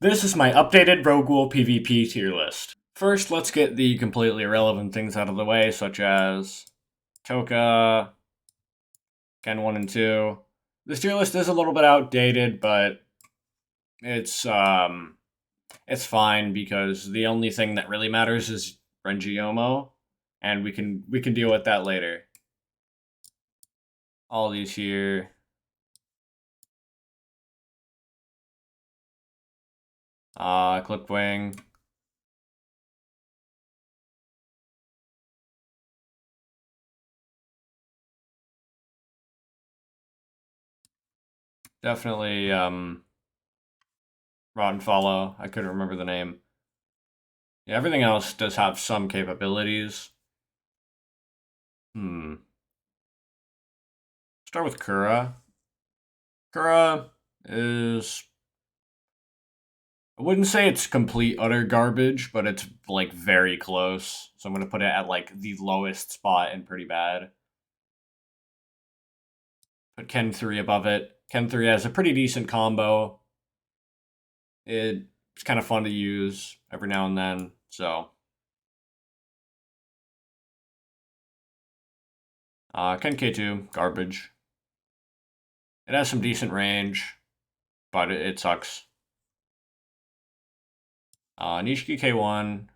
This is my updated Ro-Ghoul PvP tier list. First, let's get the completely irrelevant things out of the way, such as Toka, Ken 1 and 2. This tier list is a little bit outdated, but it's fine because the only thing that really matters is Renji, and we can deal with that later. All these here. Clipwing. Definitely Rotten Follow. I couldn't remember the name. Yeah, everything else does have some capabilities. Start with Kura. Kura is, I wouldn't say it's complete utter garbage, but it's like very close. So I'm gonna put it at like the lowest spot and pretty bad. Put Ken 3 above it. Ken 3 has a pretty decent combo. It's kind of fun to use every now and then. So Ken K2, garbage. It has some decent range, but it sucks. Nishiki K1.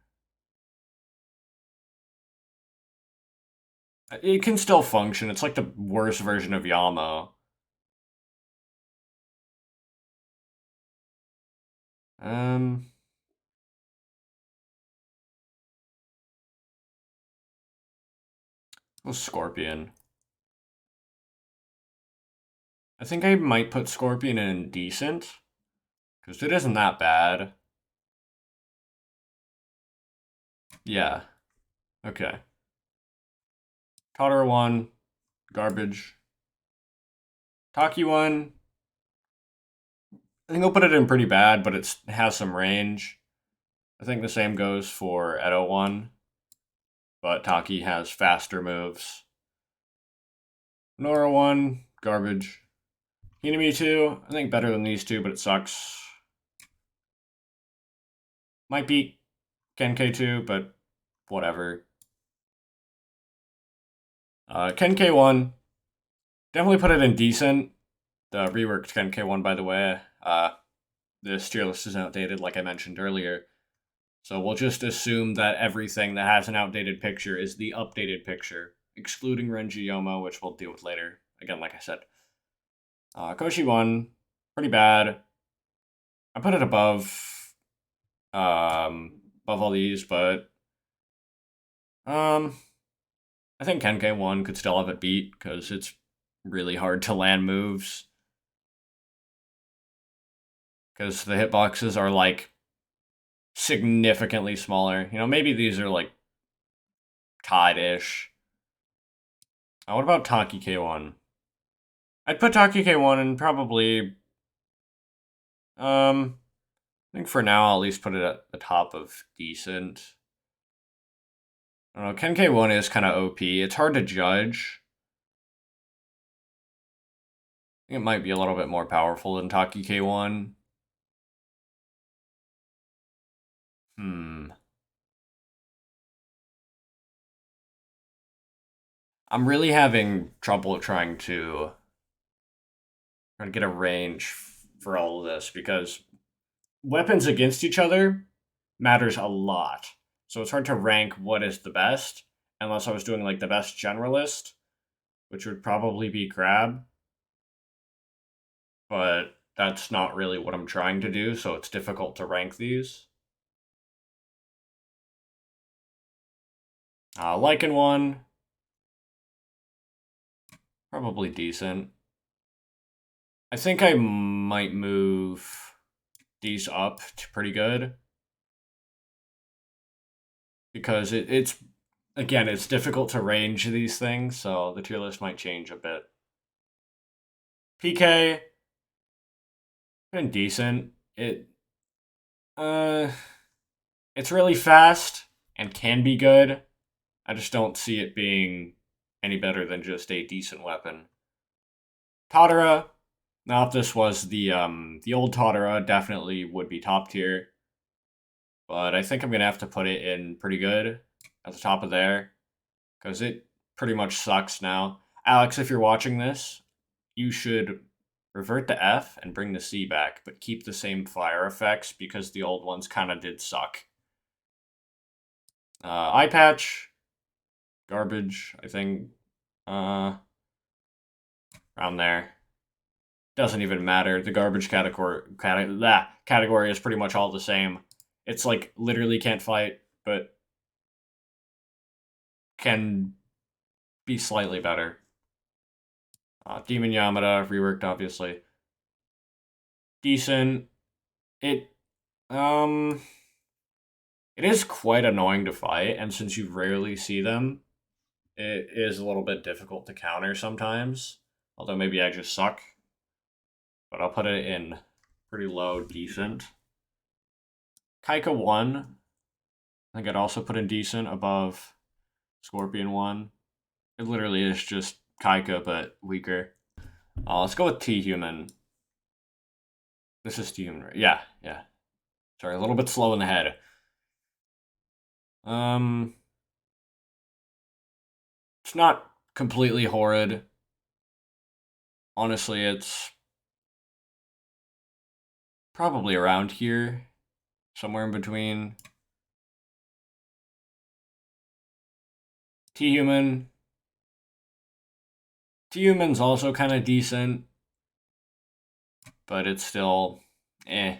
It can still function. It's like the worst version of Yamo. Scorpion. I think I might put Scorpion in decent, because it isn't that bad. Yeah. Okay. Totoro 1, garbage. Taki 1, I think I'll put it in pretty bad, but it has some range. I think the same goes for Edo 1, but Taki has faster moves. Nora 1, garbage. Hinami 2, I think better than these two, but it sucks. Might beat Ken K2, but whatever. Ken K1, definitely put it in decent. The reworked Ken K1, by the way. This tier list is outdated, like I mentioned earlier. So we'll just assume that everything that has an outdated picture is the updated picture, excluding Renji, which we'll deal with later. Again, like I said. Koshi 1, pretty bad. I put it above all these, but I think Ken K1 could still have it beat because it's really hard to land moves. Because the hitboxes are like significantly smaller. You know, maybe these are like tied-ish. What about Taki K1? I'd put Taki K1 in probably, I think for now I'll at least put it at the top of decent. I don't know, Ken K1 is kind of OP. It's hard to judge. I think it might be a little bit more powerful than Taki K1. I'm really having trouble trying to get a range for all of this because weapons against each other matters a lot. So it's hard to rank what is the best unless I was doing like the best generalist, which would probably be Crab. But that's not really what I'm trying to do, so it's difficult to rank these. Lycan 1, probably decent. I think I might move these up to pretty good. Because it's, again, it's difficult to range these things, so the tier list might change a bit. PK, been decent. It's really fast and can be good. I just don't see it being any better than just a decent weapon. Totara, Now, if this was the old Totara, definitely would be top tier. But I think I'm gonna have to put it in pretty good at the top of there, because it pretty much sucks now. Alex, if you're watching this, you should revert to F and bring the C back, but keep the same fire effects because the old ones kind of did suck. Eye patch, garbage, I think. Around there. Doesn't even matter. The garbage category is pretty much all the same. It's like literally can't fight, but can be slightly better. Demon Yamada reworked, obviously. Decent. It um it is quite annoying to fight, and since you rarely see them, it is a little bit difficult to counter sometimes. Although maybe I just suck. But I'll put it in pretty low, decent. Kaika 1, I think I'd also put in decent above Scorpion 1. It literally is just Kaika, but weaker. Let's go with T-Human. This is T-Human, right? Yeah, yeah. Sorry, a little bit slow in the head. It's not completely horrid. Honestly, it's probably around here. Somewhere in between. T-Human. T-Human's also kind of decent. But it's still eh.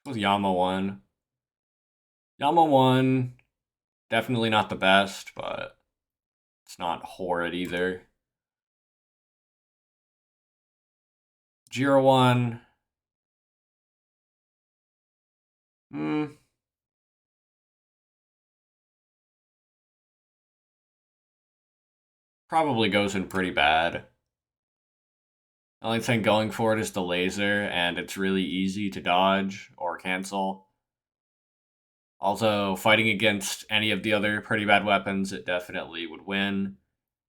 With Yama 1. Yama 1, definitely not the best, but it's not horrid either. Jira 1. Probably goes in pretty bad. The only thing going for it is the laser, and it's really easy to dodge or cancel. Also, fighting against any of the other pretty bad weapons, it definitely would win.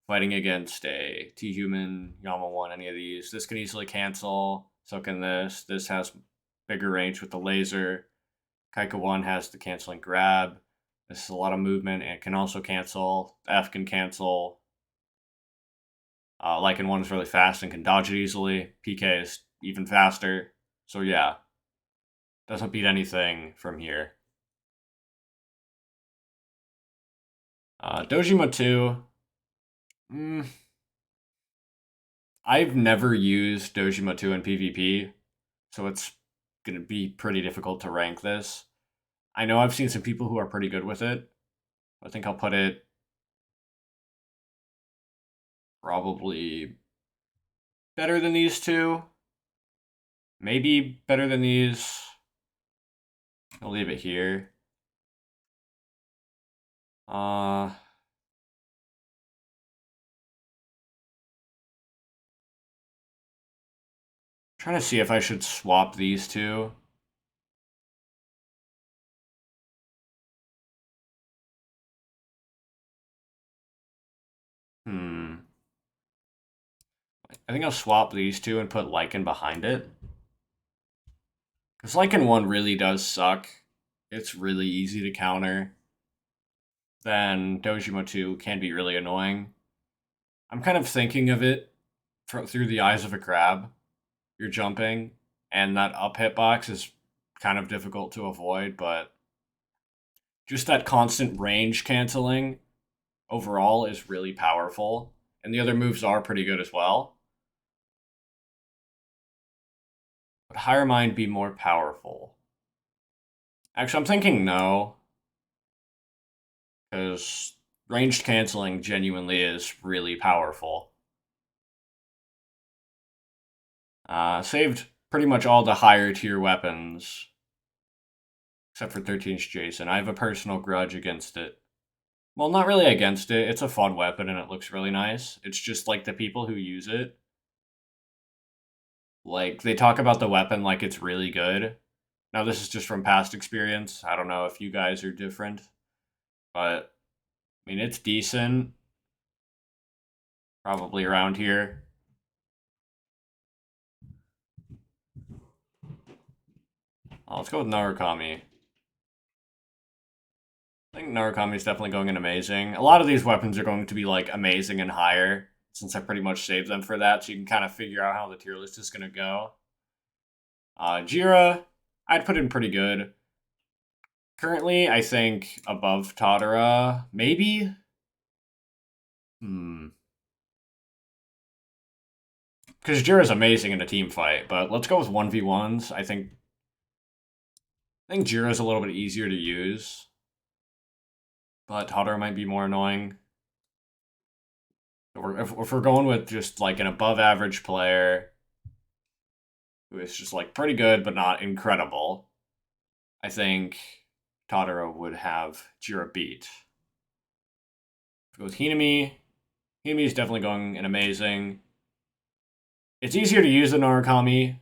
Fighting against a T-Human, Yama 1, any of these, this can easily cancel. So can this. This has bigger range with the laser. Kaika 1 has the canceling grab. This is a lot of movement and can also cancel. F can cancel. Lycan 1 is really fast and can dodge it easily. PK is even faster. So yeah, doesn't beat anything from here. Dojima 2. I've never used Dojima 2 in PvP, so it's going to be pretty difficult to rank this. I know I've seen some people who are pretty good with it. I think I'll put it probably better than these two. Maybe better than these. I'll leave it here. Trying to see if I should swap these two. I think I'll swap these two and put Lycan behind it. Because Lycan 1 really does suck. It's really easy to counter. Then Dojima 2 can be really annoying. I'm kind of thinking of it through the eyes of a crab. You're jumping, and that up hitbox is kind of difficult to avoid, but just that constant range canceling overall is really powerful. And the other moves are pretty good as well. Would Higher Mind be more powerful? Actually, I'm thinking no. Because ranged canceling genuinely is really powerful. Saved pretty much all the higher tier weapons. Except for 13's Jason. I have a personal grudge against it. Well, not really against it. It's a fun weapon and it looks really nice. It's just like the people who use it. Like, they talk about the weapon like it's really good. Now, this is just from past experience. I don't know if you guys are different. But, I mean, it's decent. Probably around here. Let's go with Narukami. I think Narukami is definitely going in amazing. A lot of these weapons are going to be like amazing and higher, since I pretty much saved them for that, so you can kind of figure out how the tier list is going to go. Jira, I'd put in pretty good. Currently, I think above Tadara, maybe? Because Jira's amazing in a team fight, but let's go with 1v1s. I think Jira's a little bit easier to use, but Tadara might be more annoying. If we're going with just like an above average player who is just like pretty good but not incredible, I think Tadara would have Jira beat. If we go with Hinami, Hinami is definitely going in amazing. It's easier to use than Narukami.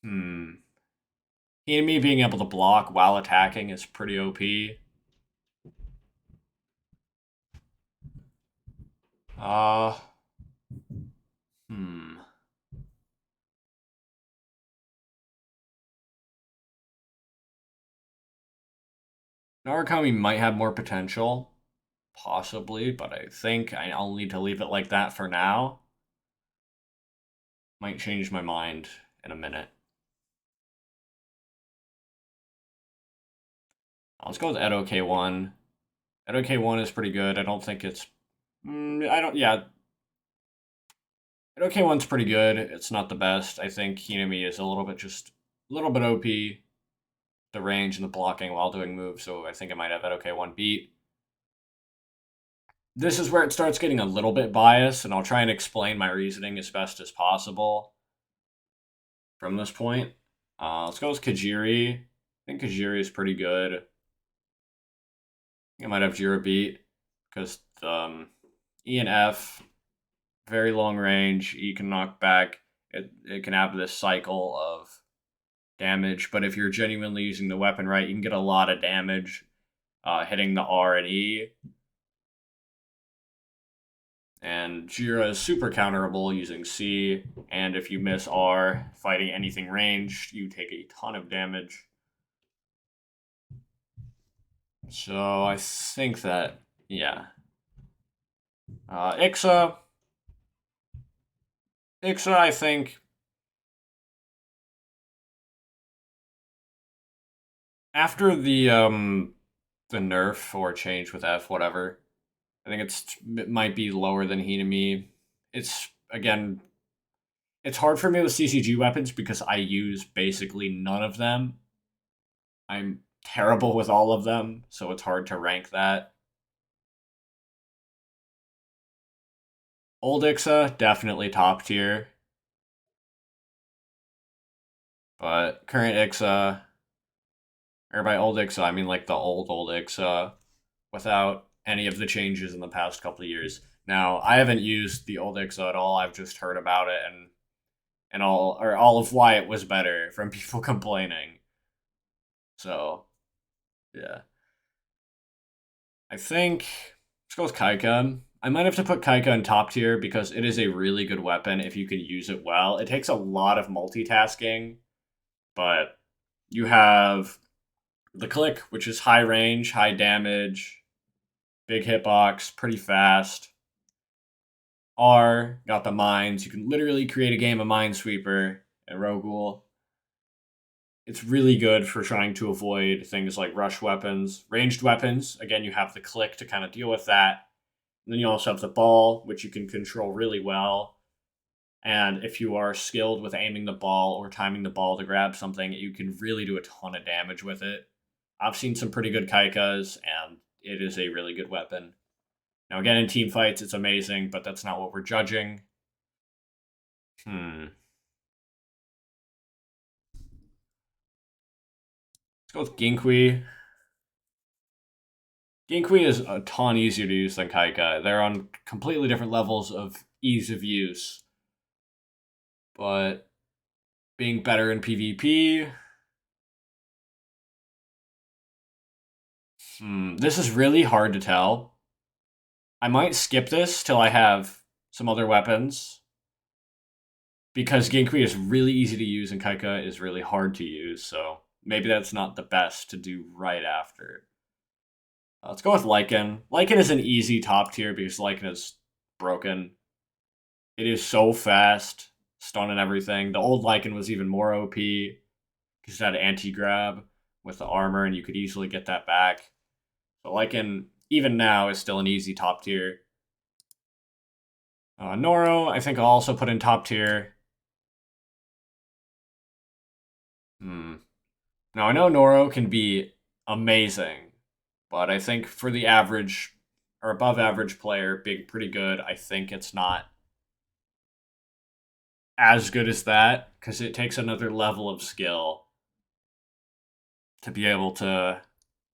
Hinami being able to block while attacking is pretty OP. Narukami might have more potential, possibly, but I think I'll need to leave it like that for now. Might change my mind in a minute. Let's go with Edo K1. Edo K1 is pretty good. I don't think it's... yeah. Edo K1's pretty good. It's not the best. I think Hinami is a little bit OP. The range and the blocking while doing moves, so I think I might have Edo K1 beat. This is where it starts getting a little bit biased, and I'll try and explain my reasoning as best as possible from this point. Let's go with Kajiri. I think Kajiri is pretty good. I might have Jira beat because E and F, very long range. E can knock back. It can have this cycle of damage, but if you're genuinely using the weapon right, you can get a lot of damage hitting the R and E. And Jira is super counterable using C, and if you miss R fighting anything ranged, you take a ton of damage. So I think that, yeah. Ixa, I think after the nerf or change with F, whatever, I think it might be lower than Hinami. It's hard for me with CCG weapons because I use basically none of them. I'm terrible with all of them, so it's hard to rank that. Old Ixa, definitely top tier. But current Ixa, or by old Ixa, I mean like the old Ixa, without any of the changes in the past couple of years. Now, I haven't used the old Ixa at all. I've just heard about it and all of why it was better from people complaining. So, yeah. I think let's go with Kaika. I might have to put Kaika in top tier because it is a really good weapon if you can use it well. It takes a lot of multitasking, but you have the click, which is high range, high damage, big hitbox, pretty fast. R, got the mines. You can literally create a game of Minesweeper and Ro-Ghoul. It's really good for trying to avoid things like rush weapons. Ranged weapons, again, you have the click to kind of deal with that. And then you also have the ball, which you can control really well. And if you are skilled with aiming the ball or timing the ball to grab something, you can really do a ton of damage with it. I've seen some pretty good Kaikas, and it is a really good weapon. Now, again, in team fights, it's amazing, but that's not what we're judging. Let's go with Ginkui. Ginkui is a ton easier to use than Kaika. They're on completely different levels of ease of use. But being better in PvP... this is really hard to tell. I might skip this till I have some other weapons. because Ginkui is really easy to use and Kaika is really hard to use, so maybe that's not the best to do right after. Let's go with Lycan. Lycan is an easy top tier because Lycan is broken. It is so fast, stun and everything. The old Lycan was even more OP because it had anti-grab with the armor and you could easily get that back. So Lycan, even now, is still an easy top tier. Noro, I think I'll also put in top tier. Now, I know Noro can be amazing, but I think for the average or above average player being pretty good, I think it's not as good as that because it takes another level of skill to be able to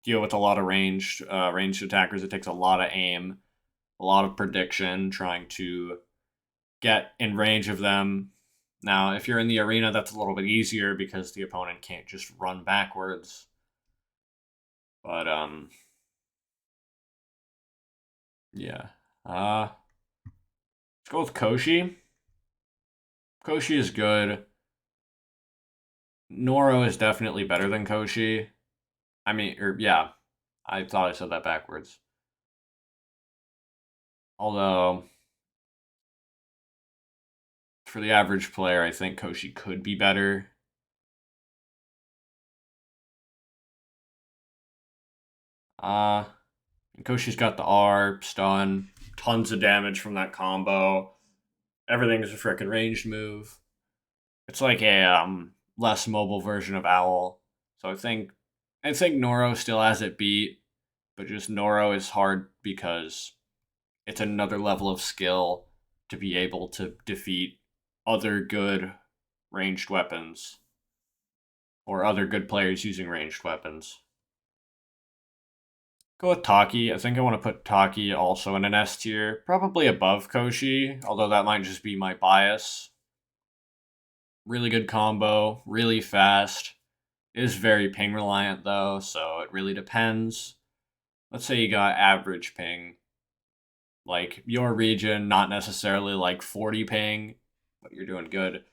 deal with a lot of ranged attackers. It takes a lot of aim, a lot of prediction, trying to get in range of them. Now, if you're in the arena, that's a little bit easier because the opponent can't just run backwards. But yeah. Let's go with Koshi. Koshi is good. Noro is definitely better than Koshi. I mean, yeah, I thought I said that backwards. Although, for the average player, I think Koshi could be better. Koshi's got the R, stun, tons of damage from that combo. Everything is a freaking ranged move. It's like a less mobile version of Owl. So I think Noro still has it beat, but just Noro is hard because it's another level of skill to be able to defeat other good ranged weapons or other good players using ranged weapons. Go with Taki. I think I want to put Taki also in an S tier, probably above Koshi, although that might just be my bias. Really good combo, really fast. It is very ping reliant though, so it really depends. Let's say you got average ping. Like your region, not necessarily like 40 ping, but you're doing good.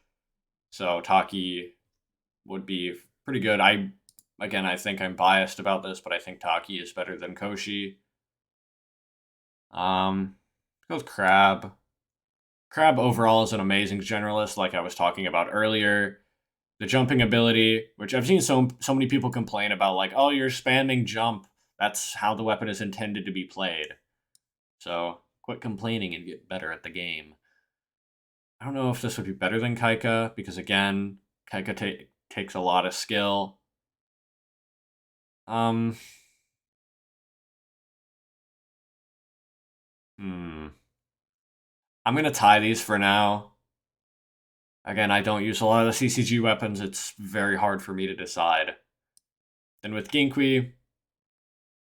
So Taki would be pretty good. I think I'm biased about this, but I think Taki is better than Koshi. Go with Crab. Crab overall is an amazing generalist, like I was talking about earlier. The jumping ability, which I've seen so many people complain about, like, oh, you're spamming jump. That's how the weapon is intended to be played. So quit complaining and get better at the game. I don't know if this would be better than Kaika, because again, Kaika takes a lot of skill. Hmm. I'm gonna tie these for now. Again, I don't use a lot of the CCG weapons. It's very hard for me to decide. Then with Ginkui, I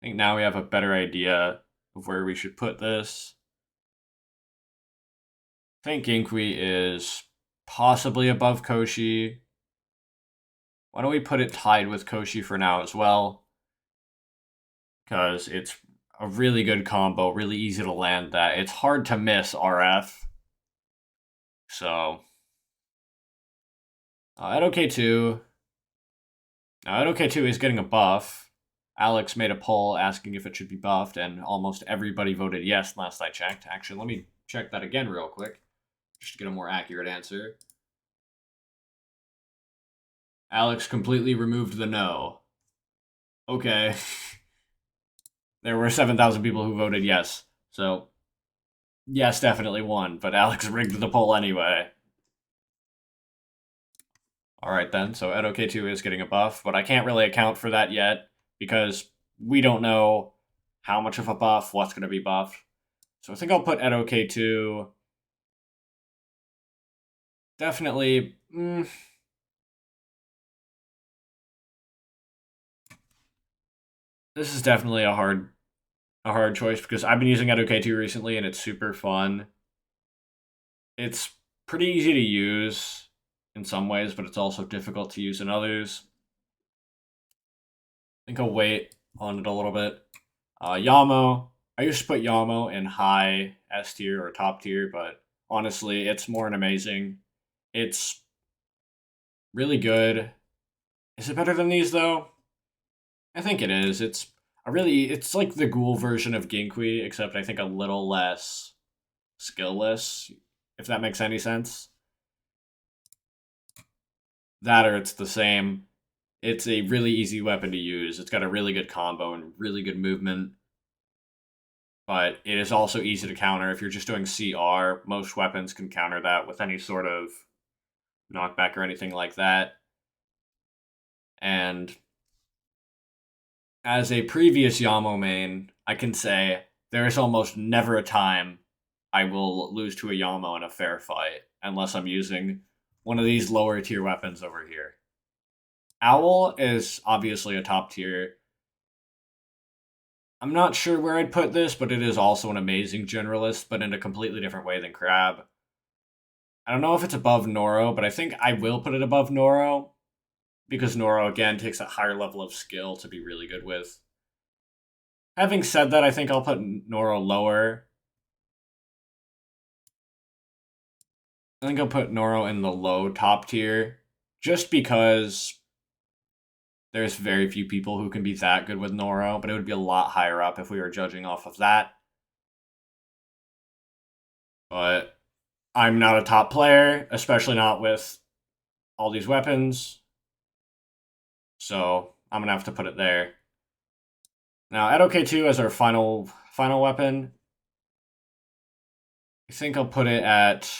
think now we have a better idea of where we should put this. I think Ginkui is possibly above Koshi. Why don't we put it tied with Koshi for now as well? Because it's a really good combo, really easy to land that. It's hard to miss RF. So, at OK2, at OK2 is getting a buff. Alex made a poll asking if it should be buffed, and almost everybody voted yes last I checked. Actually, let me check that again real quick, just to get a more accurate answer. Alex completely removed the no. Okay. There were 7,000 people who voted yes. So, yes, definitely won, but Alex rigged the poll anyway. Alright then, so Ed OK2 is getting a buff, but I can't really account for that yet, because we don't know how much of a buff, what's going to be buffed. So I think I'll put Ed OK2... Definitely... This is definitely a hard choice, because I've been using Ed OK2 recently, and it's super fun. It's pretty easy to use in some ways, but it's also difficult to use in others. I think I'll wait on it a little bit. Yamo. I used to put Yamo in high S tier or top tier, but honestly, it's more an amazing. It's really good. Is it better than these though? I think it is. It's like the ghoul version of Ginkui, except I think a little less skillless, if that makes any sense. That or it's the same. It's a really easy weapon to use. It's got a really good combo and really good movement. But it is also easy to counter. If you're just doing CR, most weapons can counter that with any sort of knockback or anything like that. And as a previous Yamo main, I can say there is almost never a time I will lose to a Yamo in a fair fight unless I'm using one of these lower tier weapons over here. Owl is obviously a top tier. I'm not sure where I'd put this, but it is also an amazing generalist, but in a completely different way than Crab. I don't know if it's above Noro, but I think I will put it above Noro, because Noro, again, takes a higher level of skill to be really good with. Having said that, I think I'll put Noro lower. I think I'll put Noro in the low top tier, just because there's very few people who can be that good with Noro, but it would be a lot higher up if we were judging off of that. But I'm not a top player, especially not with all these weapons. So I'm gonna have to put it there. Now, at OK2 as our final weapon, I think I'll put it at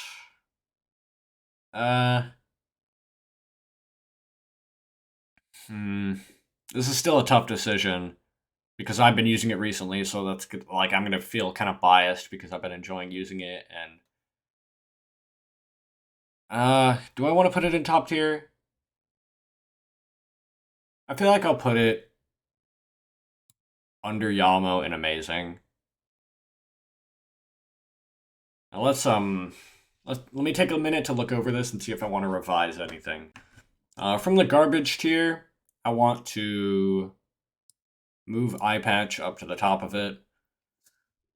this is still a tough decision because I've been using it recently, so that's good. Like I'm gonna feel kind of biased because I've been enjoying using it. And do I want to put it in top tier? I feel like I'll put it under Yamo in amazing. Now let me take a minute to look over this and see if I want to revise anything. From the garbage tier, I want to move Eye Patch up to the top of it.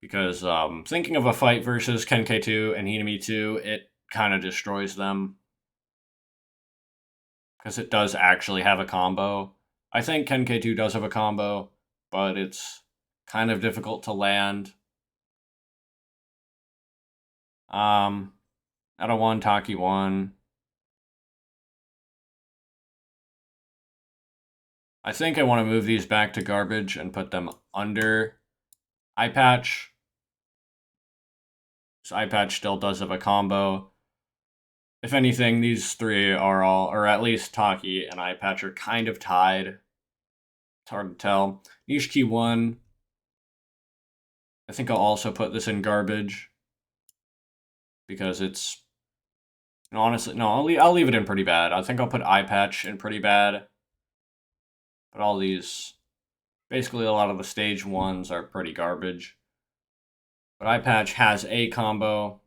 Because thinking of a fight versus Kenke2 and Hinami 2, it kind of destroys them. Because it does actually have a combo. I think Kenke2 does have a combo, but it's kind of difficult to land. Out of 1, Taki 1. I think I want to move these back to garbage and put them under Eye Patch. So Eye Patch still does have a combo. If anything, these three are all, or at least Taki and Eye Patch are kind of tied. It's hard to tell. Niche Key 1. I think I'll also put this in garbage. Because it's... No, honestly, no, I'll leave it in pretty bad. I think I'll put Eye Patch in pretty bad. But all these... Basically, a lot of the stage 1s are pretty garbage. But Eye Patch has a combo.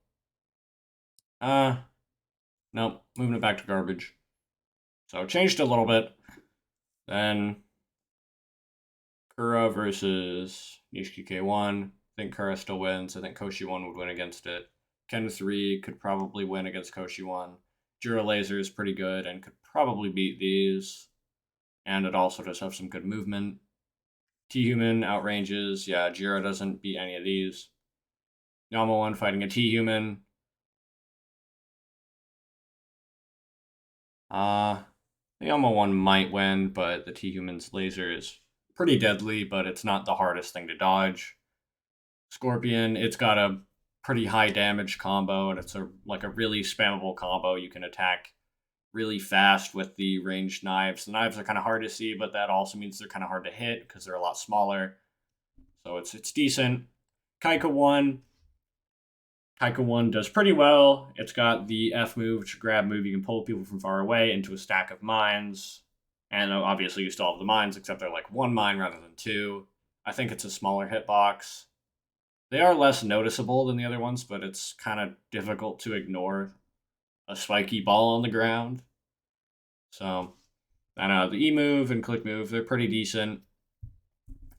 Nope, moving it back to garbage. So changed a little bit. Then Kura versus Nishiki K1. I think Kura still wins. I think Koshi 1 would win against it. Ken 3 could probably win against Koshi 1. Jira Laser is pretty good and could probably beat these. And it also does have some good movement. T-Human outranges. Yeah, Jira doesn't beat any of these. Yama 1 fighting a T-Human. The Yama 1 might win, but the T-Human's laser is pretty deadly, but it's not the hardest thing to dodge. Scorpion, it's got a pretty high damage combo, and it's a really spammable combo. You can attack really fast with the ranged knives. The knives are kind of hard to see, but that also means they're kind of hard to hit because they're a lot smaller. So it's decent. Kaika 1. Kaika 1 does pretty well. It's got the F move, which is a grab move. You can pull people from far away into a stack of mines. And obviously you still have the mines, except they're like 1 mine rather than 2. I think it's a smaller hitbox. They are less noticeable than the other ones, but it's kind of difficult to ignore a spiky ball on the ground. So, I don't know, the E move and click move, they're pretty decent.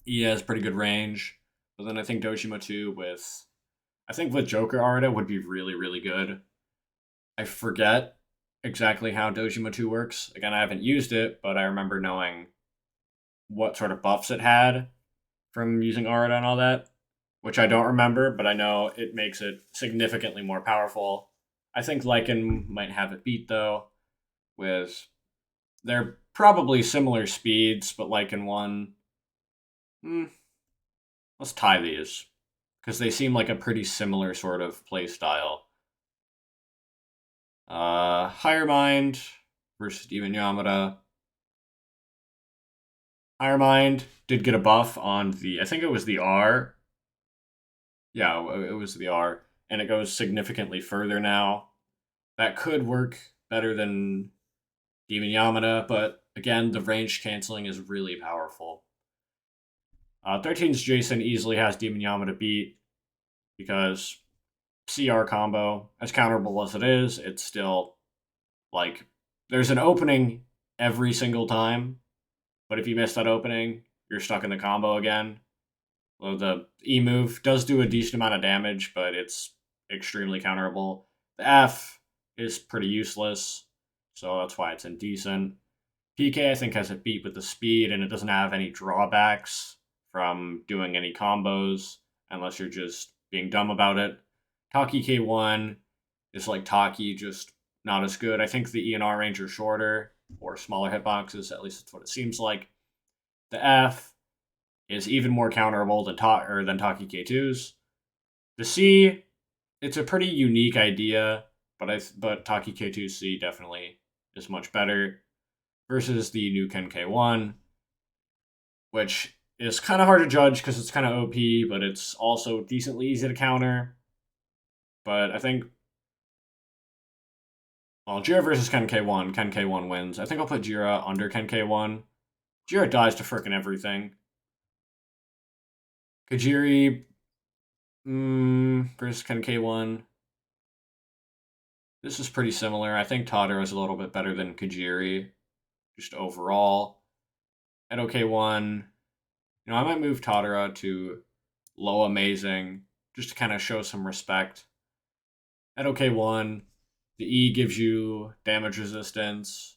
E has pretty good range. But then I think Doshima 2 with Joker Arda would be really, really good. I forget exactly how Dojima 2 works. Again, I haven't used it, but I remember knowing what sort of buffs it had from using Aura and all that, which I don't remember, but I know it makes it significantly more powerful. I think Lycan might have it beat though, with they're probably similar speeds, but Lycan one. Hmm, let's tie these because they seem like a pretty similar sort of play style. Higher Mind versus Demon Yamada. Higher Mind did get a buff on the, I think it was the R. Yeah, it was the R, and it goes significantly further now. That could work better than Demon Yamada, but again, the range canceling is really powerful. 13's Jason easily has Demon Yamada beat because CR combo, as counterable as it is, it's still like there's an opening every single time, but if you miss that opening, you're stuck in the combo again. Well, the E move does do a decent amount of damage, but it's extremely counterable. The F is pretty useless, so that's why it's indecent. PK, I think, has it beat with the speed, and it doesn't have any drawbacks from doing any combos unless you're just being dumb about it. Taki K1 is like Taki, just not as good. I think the E and R range are shorter or smaller hitboxes, at least that's what it seems like. The F is even more counterable than Taki K2's. The C, it's a pretty unique idea, but Taki K2C definitely is much better versus the new Ken K1, which is kind of hard to judge because it's kind of OP, but it's also decently easy to counter. But I think, well, Jira versus Ken K1, Ken K1 wins. I think I'll put Jira under Ken K1. Jira dies to frickin' everything. Kajiri versus Ken K1. This is pretty similar. I think Todder is a little bit better than Kajiri, just overall. At OK1, I might move Todera to low amazing just to kind of show some respect. At OK1, the E gives you damage resistance.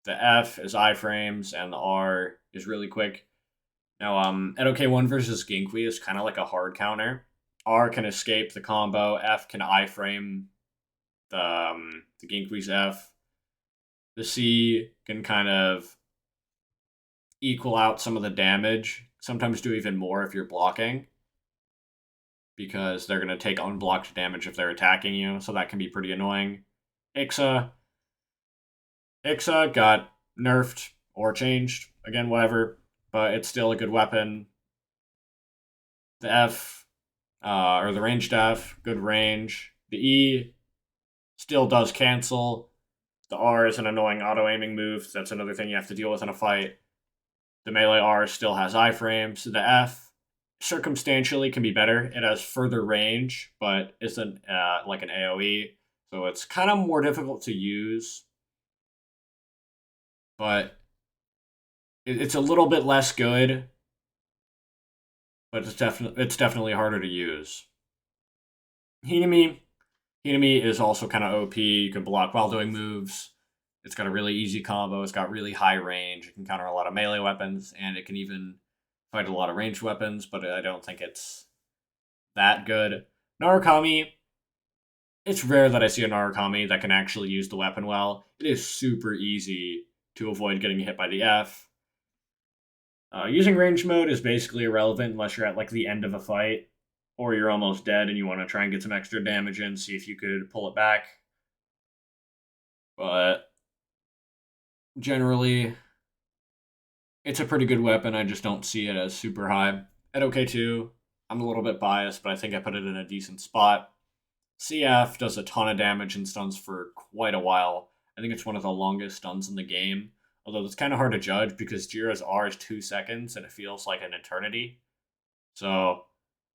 The F is iframes, and the R is really quick. Now, at OK1 versus Ginkui is kind of like a hard counter. R can escape the combo. F can iframe the Ginkui's F. The C can kind of equal out some of the damage. Sometimes do even more if you're blocking, because they're going to take unblocked damage if they're attacking you, so that can be pretty annoying. Ixa got nerfed or changed, again, whatever, but it's still a good weapon. The F, or the ranged F, good range. The E still does cancel. The R is an annoying auto-aiming move, so that's another thing you have to deal with in a fight. The melee R still has iframes. The F, circumstantially, can be better. It has further range, but isn't like an AoE, so it's kind of more difficult to use. But it's a little bit less good, but it's definitely harder to use. Hinami is also kind of OP. You can block while doing moves. It's got a really easy combo. It's got really high range. It can counter a lot of melee weapons, and it can even fight a lot of ranged weapons, but I don't think it's that good. Narukami, it's rare that I see a Narukami that can actually use the weapon well. It is super easy to avoid getting hit by the F. Using range mode is basically irrelevant unless you're at like the end of a fight or you're almost dead and you want to try and get some extra damage in, see if you could pull it back. But generally, it's a pretty good weapon. I just don't see it as super high. At OK2, I'm a little bit biased, but I think I put it in a decent spot. CF does a ton of damage and stuns for quite a while. I think it's one of the longest stuns in the game. Although it's kind of hard to judge because Jira's R is 2 seconds and it feels like an eternity. So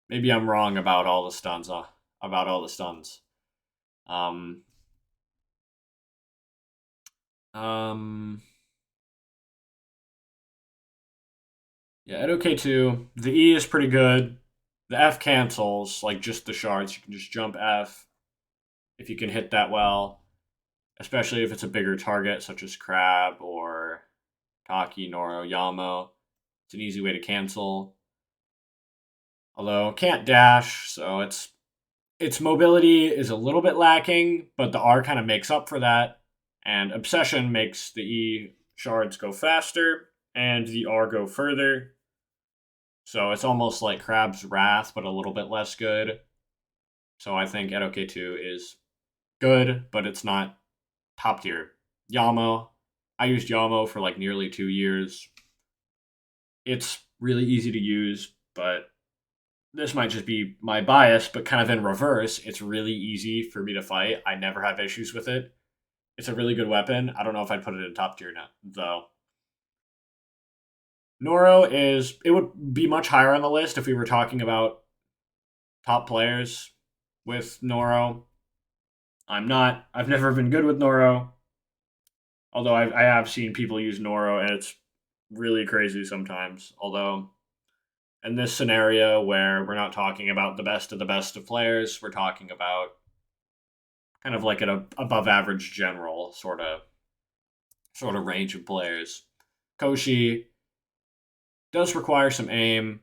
maybe I'm wrong about all the stuns. Um, um, yeah, at OK2, the E is pretty good. The F cancels, like just the shards. You can just jump F if you can hit that well. especially if it's a bigger target such as Crab or Taki, Noro, Yamo. It's an easy way to cancel. Although can't dash, so its mobility is a little bit lacking, but the R kind of makes up for that. And Obsession makes the E shards go faster and the R go further. So it's almost like Crab's Wrath, but a little bit less good. So I think Edo K2 is good, but it's not top tier. Yamo. I used Yamo for like nearly 2 years. It's really easy to use, but this might just be my bias, but kind of in reverse. It's really easy for me to fight. I never have issues with it. It's a really good weapon. I don't know if I'd put it in top tier now, though. Noro is, it would be much higher on the list if we were talking about top players with Noro. I'm not. I've never been good with Noro. Although I have seen people use Noro and it's really crazy sometimes. Although in this scenario where we're not talking about the best of players, we're talking about kind of like an above average general sort of range of players. Koshi does require some aim,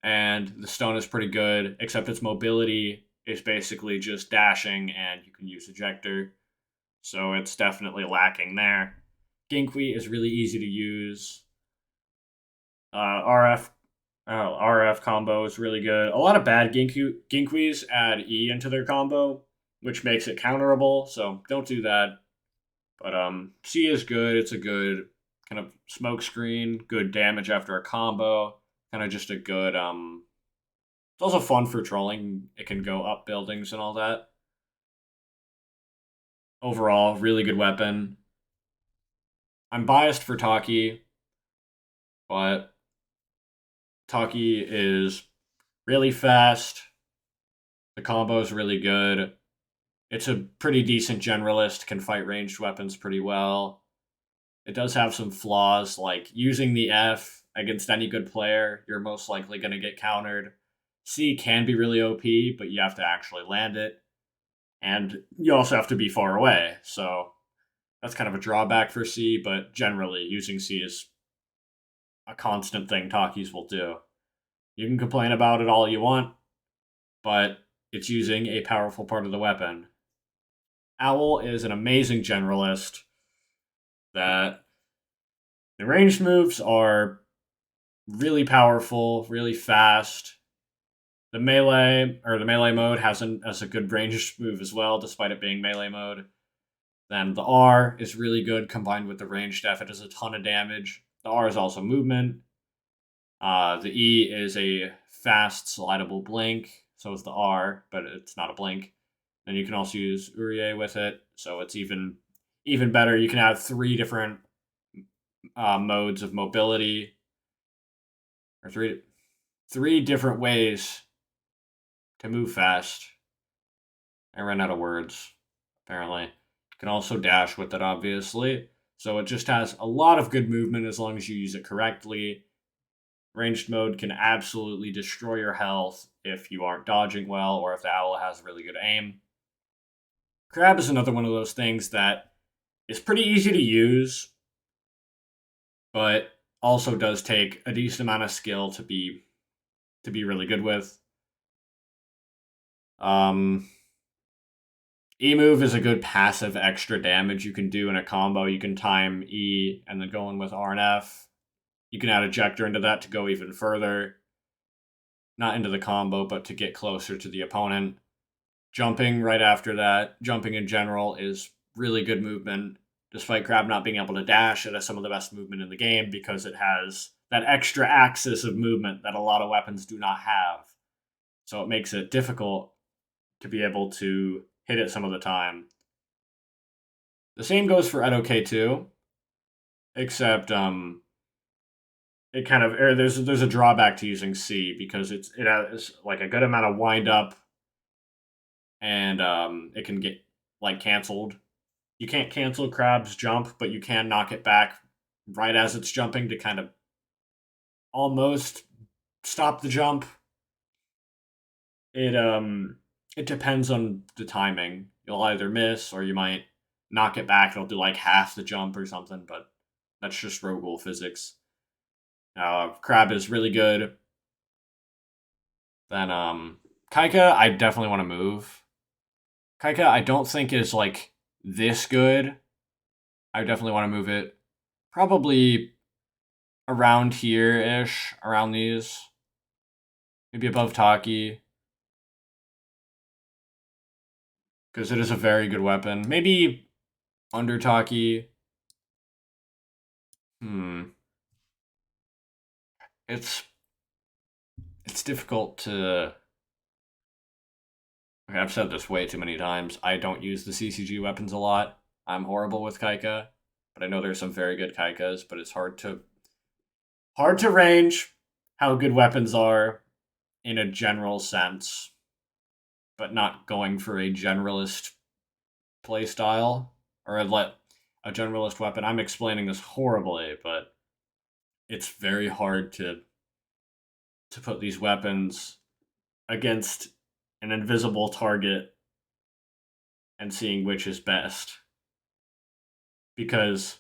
and the stone is pretty good, except its mobility is basically just dashing, and you can use ejector. So it's definitely lacking there. Ginkui is really easy to use. RF combo is really good. A lot of bad Ginkuis add E into their combo, which makes it counterable. So don't do that. But C is good. It's a good kind of smoke screen, good damage after a combo. Kind of just a good. It's also fun for trolling. It can go up buildings and all that. Overall, really good weapon. I'm biased for Taki, but Taki is really fast. The combo is really good. It's a pretty decent generalist, can fight ranged weapons pretty well. It does have some flaws, like using the F against any good player, you're most likely going to get countered. C can be really OP, but you have to actually land it. And you also have to be far away, so that's kind of a drawback for C, but generally, using C is a constant thing Takis will do. You can complain about it all you want, but it's using a powerful part of the weapon. Owl is an amazing generalist that the ranged moves are really powerful, really fast. The melee mode has a good ranged move as well, despite it being melee mode. Then the R is really good combined with the ranged F. It does a ton of damage. The R is also movement. The E is a fast slidable blink, so is the R, but it's not a blink. Then you can also use Urie with it, so it's even better. You can have 3 different modes of mobility, or three different ways to move fast. I ran out of words, apparently. You can also dash with it, obviously. So it just has a lot of good movement as long as you use it correctly. Ranged mode can absolutely destroy your health if you aren't dodging well or if the owl has really good aim. Crab is another one of those things that is pretty easy to use, but also does take a decent amount of skill to be really good with. E move is a good passive extra damage you can do in a combo. You can time E and then go in with R and F. You can add ejector into that to go even further. Not into the combo, but to get closer to the opponent. Jumping right after that, jumping in general, is really good movement. Despite Crab not being able to dash, it has some of the best movement in the game because it has that extra axis of movement that a lot of weapons do not have. So it makes it difficult to be able to hit it some of the time. The same goes for Edo K2, except it kind of there's a drawback to using C because it has like a good amount of wind up, and it can get like canceled. You can't cancel Crab's jump, but you can knock it back right as it's jumping to kind of almost stop the jump. It depends on the timing. You'll either miss or you might knock it back, it'll do like half the jump or something, but that's just Ro-Ghoul physics. Crab is really good. Then Kaika, I definitely want to move. Kaika, I don't think is like this good. I definitely want to move it. Probably around here-ish, around these. Maybe above Taki. Because it is a very good weapon. Maybe under Taki. It's difficult to... Okay, I've said this way too many times. I don't use the CCG weapons a lot. I'm horrible with Kaika, but I know there's some very good Kaikas, but it's hard to range how good weapons are in a general sense, but not going for a generalist playstyle or a generalist weapon. I'm explaining this horribly, but it's very hard to put these weapons against an invisible target and seeing which is best. Because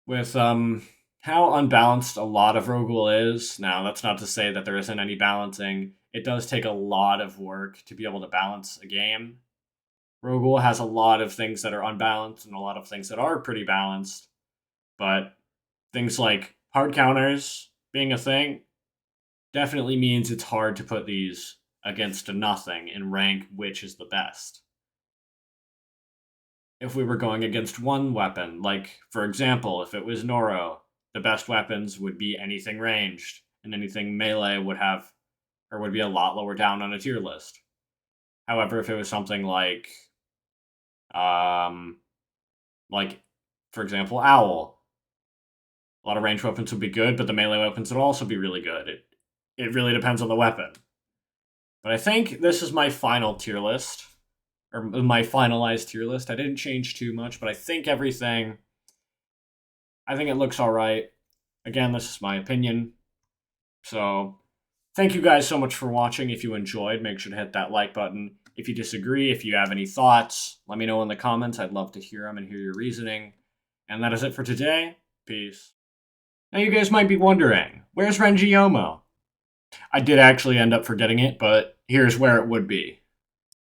with how unbalanced a lot of Ro-Ghoul is, now that's not to say that there isn't any balancing. It does take a lot of work to be able to balance a game. Ro-Ghoul has a lot of things that are unbalanced and a lot of things that are pretty balanced. But things like hard counters being a thing definitely means it's hard to put these against a nothing and rank which is the best. If we were going against one weapon, like, for example, if it was Noro, the best weapons would be anything ranged, and anything melee would be a lot lower down on a tier list. However, if it was something like, for example, Owl, a lot of ranged weapons would be good, but the melee weapons would also be really good. It really depends on the weapon. But I think this is my final tier list, or my finalized tier list. I didn't change too much, but I think it looks all right. Again, this is my opinion. So, thank you guys so much for watching. If you enjoyed, make sure to hit that like button. If you disagree, if you have any thoughts, let me know in the comments. I'd love to hear them and hear your reasoning. And that is it for today. Peace. Now you guys might be wondering, where's Renji Yomo? I did actually end up forgetting it, but here's where it would be.